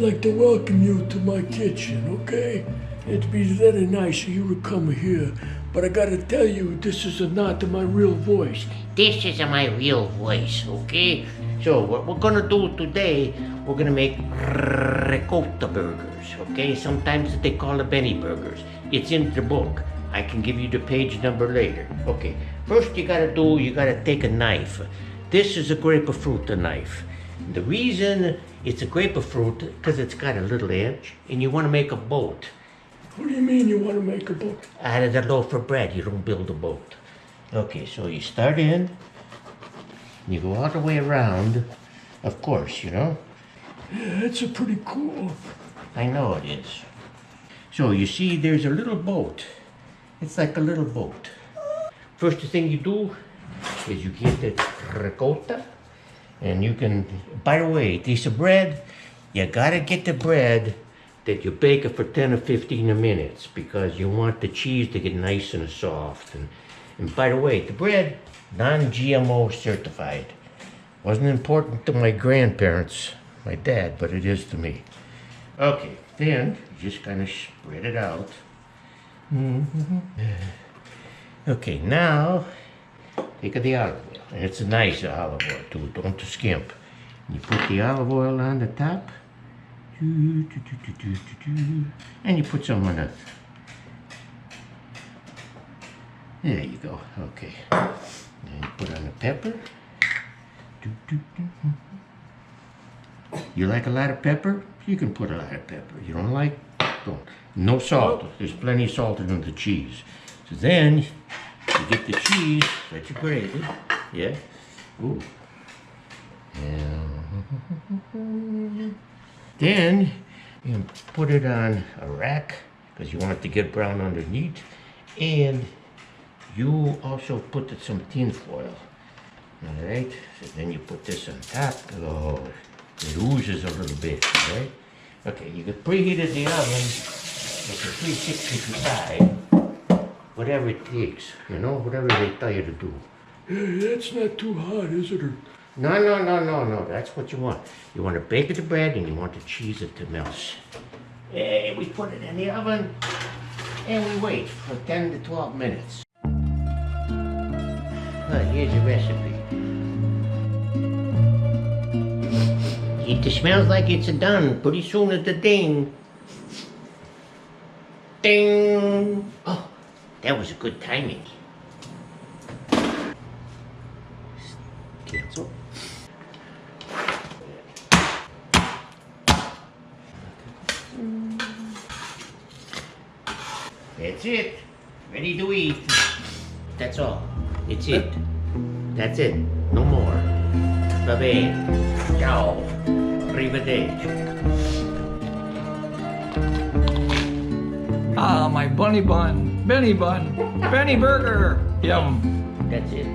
like to welcome you to my kitchen, okay? It'd be very nice of you to come here, but I gotta tell you, this is not my real voice. This is my real voice, okay? So what we're gonna do today, we're gonna make ricotta burgers, okay? Sometimes they call it Benny burgers. It's in the book. I can give you the page number later. Okay, first you gotta take a knife. This is a grapefruit knife. The reason it's a grapefruit, because it's got a little edge, and you wanna make a boat. What do you mean you want to make a boat? Out of the loaf of bread, you don't build a boat. Okay, so you start in, you go all the way around, of course, you know. Yeah, that's a pretty cool. I know it is. So you see there's a little boat. It's like a little boat. First thing you do is you get the ricotta, and you can, by the way, piece of bread, you gotta get the bread that you bake it for 10 or 15 minutes because you want the cheese to get nice and soft. And by the way, the bread, non-GMO certified. Wasn't important to my grandparents, my dad, but it is to me. Okay, then you just kind of spread it out. Okay, now take the olive oil. And it's a nice olive oil too, don't skimp. You put the olive oil on the top. And you put some on it. There you go. Okay. And you put on the pepper. You like a lot of pepper? You can put a lot of pepper. You don't like? Don't. No salt. There's plenty of salt in the cheese. So then you get the cheese that you grated. Yeah. Ooh. And then you put it on a rack because you want it to get brown underneath, and you also put some tin foil. All right, so then you put this on top. Oh, it oozes a little bit. All right. Okay, you can preheated the oven to 365, whatever it takes. You know, whatever they tell you to do. Yeah, that's not too hot, is it? Or... No, that's what you want. You want to bake the bread and you want the cheese to melt. And we put it in the oven and we wait for 10 to 12 minutes. Here's the recipe. It smells like it's done. Pretty soon it's a ding. Ding! Oh, that was a good timing. Cancel. That's it. Ready to eat. That's all. It's it. That's it. No more. Bye-bye. Ciao. Arrivederci. Ah, my bunny bun, Benny burger. Yum. That's it.